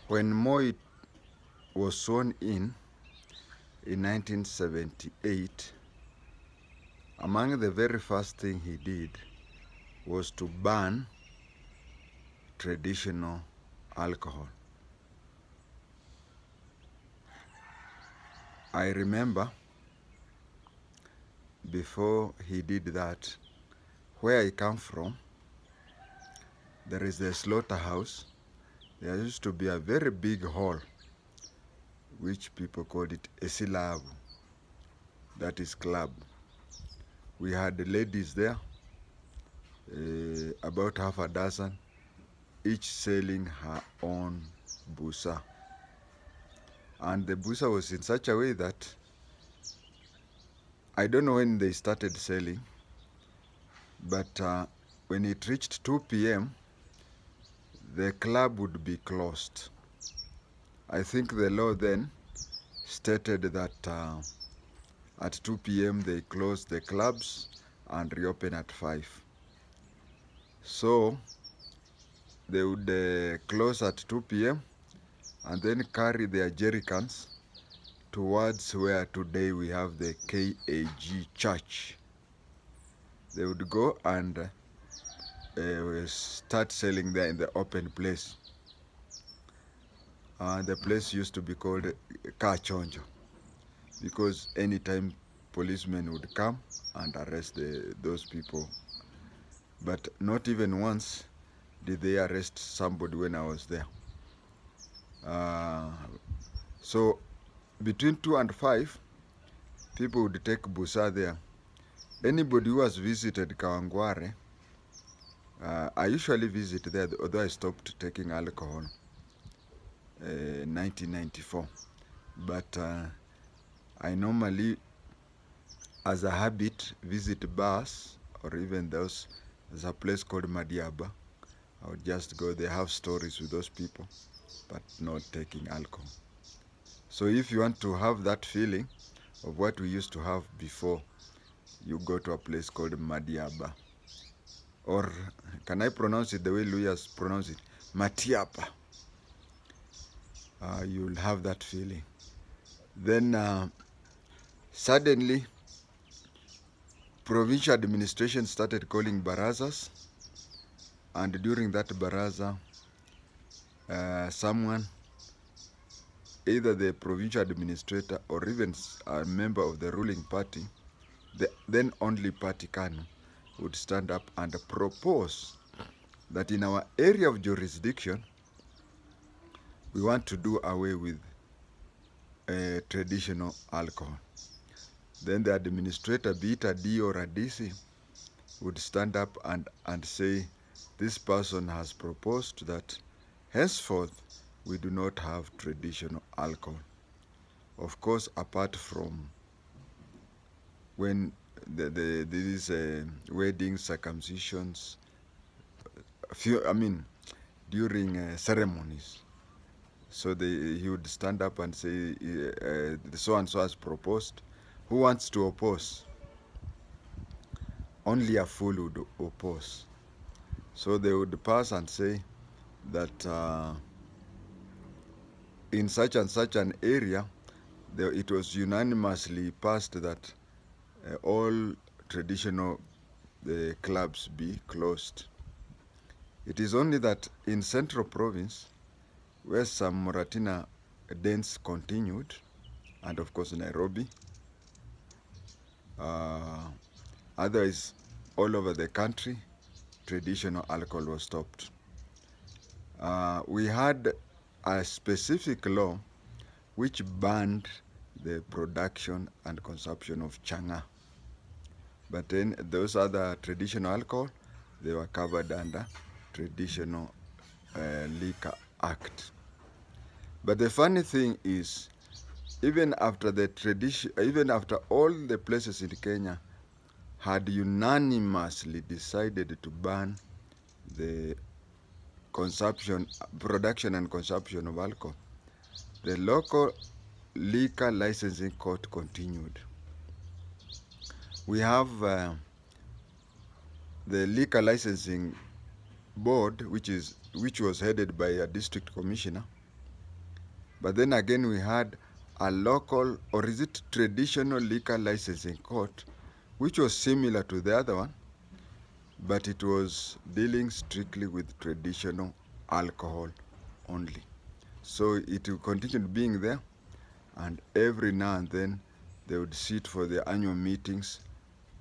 When MOI was sworn in 1978, among the very first thing he did was to ban traditional alcohol. I remember before he did that, where I come from, there is a slaughterhouse. There used to be a very big hall, which people called it a silabu, that is club. We had the ladies there, about half a dozen, each selling her own busa. And the busa was in such a way that I don't know when they started selling, but when it reached 2 p.m., the club would be closed. I think the law then stated that at 2 p.m. they closed the clubs and reopen at 5. So they would close at 2 p.m. and then carry their jerrycans towards where today we have the KHWATENGE church. They would go and start selling there in the open place. The place used to be called KHWATENGE because anytime policemen would come and arrest those people. But not even once did they arrest somebody when I was there. So between 2 and 5, people would take busa there. Anybody who has visited Kawangware, I usually visit there, although I stopped taking alcohol in 1994. But I normally, as a habit, visit bars or even those. There's a place called Madiaba. I would just go there, have stories with those people, but not taking alcohol. So if you want to have that feeling of what we used to have before, you go to a place called Madiaba. Or can I pronounce it the way Luyas pronounce it? Matiapa. You'll have that feeling. Then suddenly, provincial administration started calling barazas, and during that baraza, someone, either the provincial administrator or even a member of the ruling party, the then only party KANU, would stand up and propose that in our area of jurisdiction, we want to do away with traditional alcohol. Then the administrator, be it a D or a DC, would stand up and say, this person has proposed that henceforth we do not have traditional alcohol. Of course, apart from when these weddings, circumcisions, during ceremonies. So he would stand up and say, so-and-so has proposed. Who wants to oppose? Only a fool would oppose. So they would pass and say that in such and such an area, it was unanimously passed that all traditional clubs be closed. It is only that in Central Province, where some Muratina dens continued, and of course Nairobi, otherwise all over the country, traditional alcohol was stopped. We had a specific law which banned the production and consumption of changa. But then those other traditional alcohol, they were covered under Traditional Liquor Act. But the funny thing is, even after all the places in Kenya had unanimously decided to ban the production and consumption of alcohol, the local liquor licensing court continued. We have the liquor licensing board, which was headed by a district commissioner, But then again, we had a local, or is it traditional liquor licensing court, which was similar to the other one, but it was dealing strictly with traditional alcohol only. So it continued being there, and every now and then they would sit for their annual meetings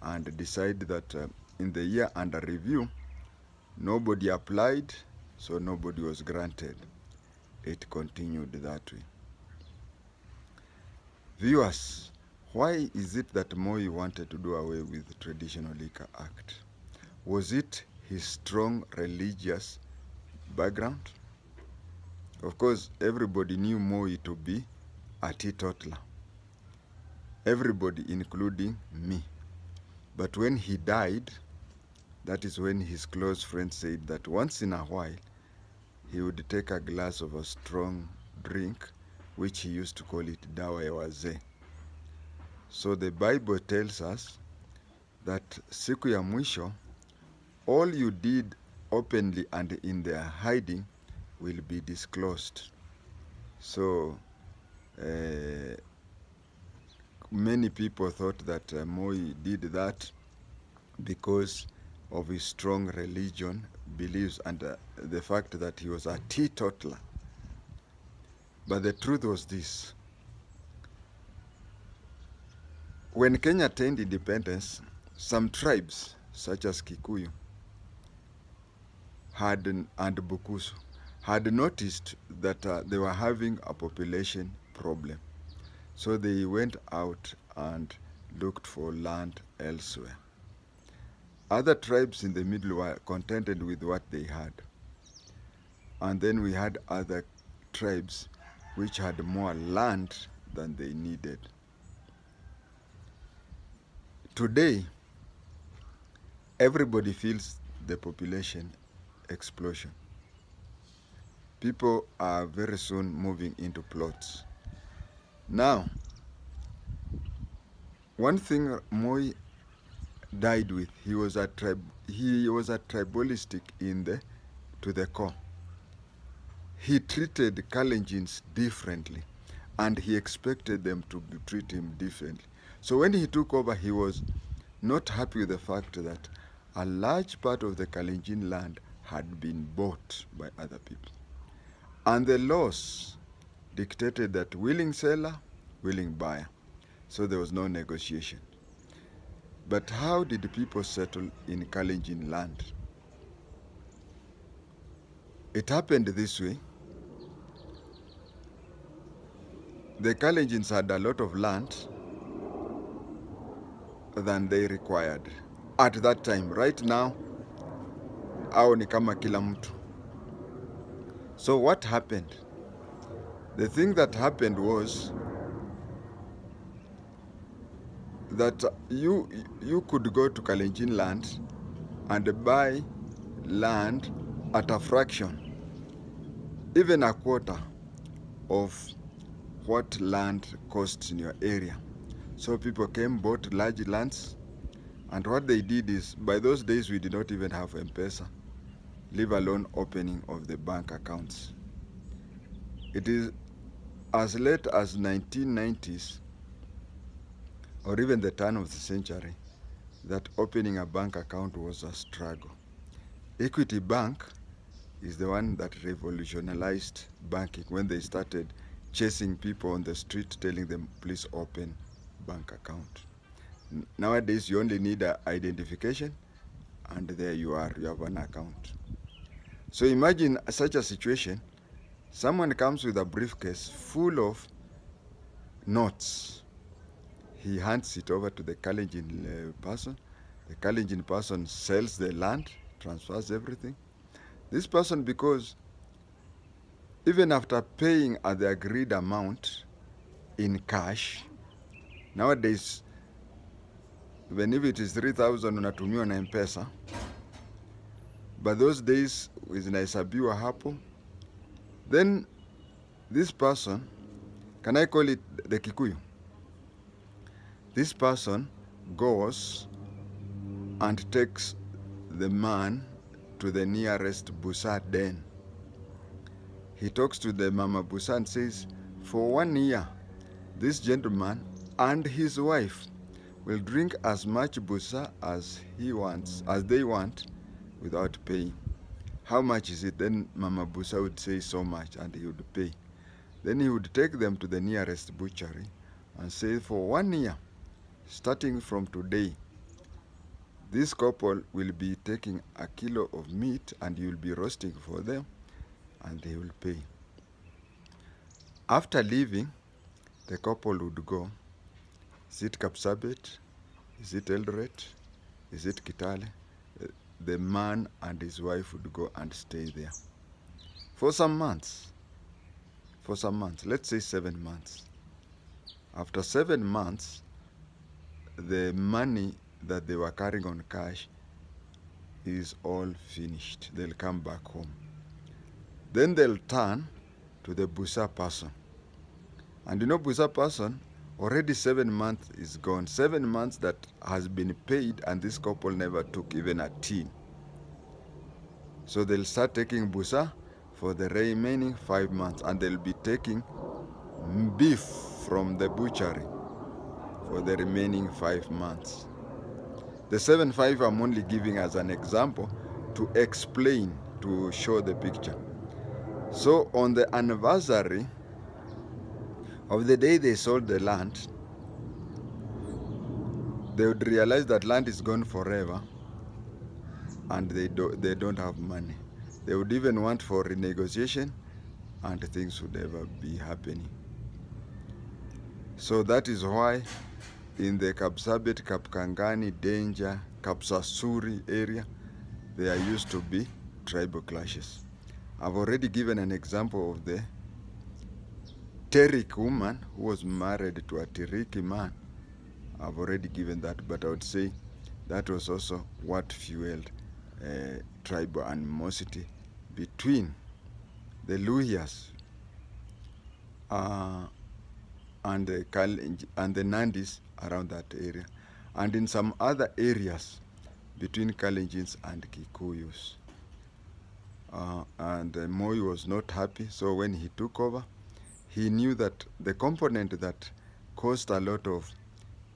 and decide that in the year under review, nobody applied, so nobody was granted. It continued that way. Viewers, why is it that MOI wanted to do away with the Traditional Liquor Act? Was it his strong religious background? Of course, everybody knew MOI to be a teetotaler. Everybody, including me. But when he died, that is when his close friends said that once in a while, he would take a glass of a strong drink, which he used to call it dawa ya wazee. So the Bible tells us that siku ya mwisho, all you did openly and in their hiding will be disclosed. So many people thought that MOI did that because of his strong religion beliefs and the fact that he was a teetotaler. But the truth was this. When Kenya attained independence, some tribes, such as Kikuyu and Bukusu, had noticed that they were having a population problem. So they went out and looked for land elsewhere. Other tribes in the middle were contented with what they had. And then we had other tribes which had more land than they needed. Today, everybody feels the population explosion. People are very soon moving into plots. Now, one thing MOI died with, he was a tribalistic to the core. He treated Kalenjins differently, and he expected them to treat him differently. So when he took over, he was not happy with the fact that a large part of the Kalenjin land had been bought by other people. And the laws dictated that willing seller, willing buyer. So there was no negotiation. But how did the people settle in Kalenjin land? It happened this way. The Kalenjins had a lot of land than they required at that time. Right now, hao ni kama kila mtu. So what happened? The thing that happened was that you could go to Kalenjin land and buy land at a fraction, even a quarter of what land costs in your area. So people came, bought large lands, and what they did is, by those days we did not even have M-Pesa, leave alone opening of the bank accounts. It is as late as 1990s, or even the turn of the century, that opening a bank account was a struggle. Equity Bank is the one that revolutionized banking when they started chasing people on the street, telling them, please open bank account. Nowadays, you only need an identification, and there you are, you have an account. So imagine such a situation. Someone comes with a briefcase full of notes. He hands it over to the Kalenjin person. The Kalenjin person sells the land, transfers everything. This person, because even after paying the agreed amount in cash, nowadays, even if it is 3,000 unatumiwa na M-Pesa, but those days zinahesabiwa hapo. Then this person, can I call it the Kikuyu? This person goes and takes the man to the nearest Busa den. He talks to the Mama Busa and says, for 1 year, this gentleman and his wife will drink as much busa as they want, without paying. How much is it? Then Mama Busa would say so much, and he would pay. Then he would take them to the nearest butchery and say, for 1 year, starting from today, this couple will be taking a kilo of meat and you will be roasting for them, and they will pay. After leaving, the couple would go. Is it Kapsabet? Is it Eldoret? Is it Kitale? The man and his wife would go and stay there for some months. Let's say 7 months. After 7 months, the money that they were carrying on cash is all finished. They'll come back home. Then they'll turn to the busa person. And you know, busa person, already 7 months is gone. 7 months that has been paid, and this couple never took even a tin. So they'll start taking busa for the remaining 5 months, and they'll be taking beef from the butchery for the remaining 5 months. The 7-5 I'm only giving as an example to explain, to show the picture. So on the anniversary of the day they sold the land, they would realize that land is gone forever, and they don't have money. They would even want for renegotiation, and things would never be happening. So that is why in the Kapsabet, Kapkangani, Danger, Kapsasuri area, there used to be tribal clashes. I've already given an example of the Terik woman who was married to a Tiriki man. I've already given that, but I would say that was also what fueled tribal animosity between the Luhyas and the Nandis around that area, and in some other areas between Kalenjins and Kikuyus. And MOI was not happy, so when he took over, he knew that the component that caused a lot of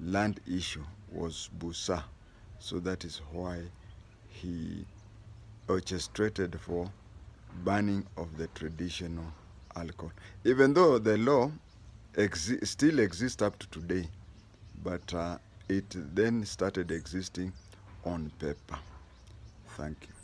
land issue was busa. So that is why he orchestrated for banning of the traditional alcohol. Even though the law still exists up to today, but it then started existing on paper. Thank you.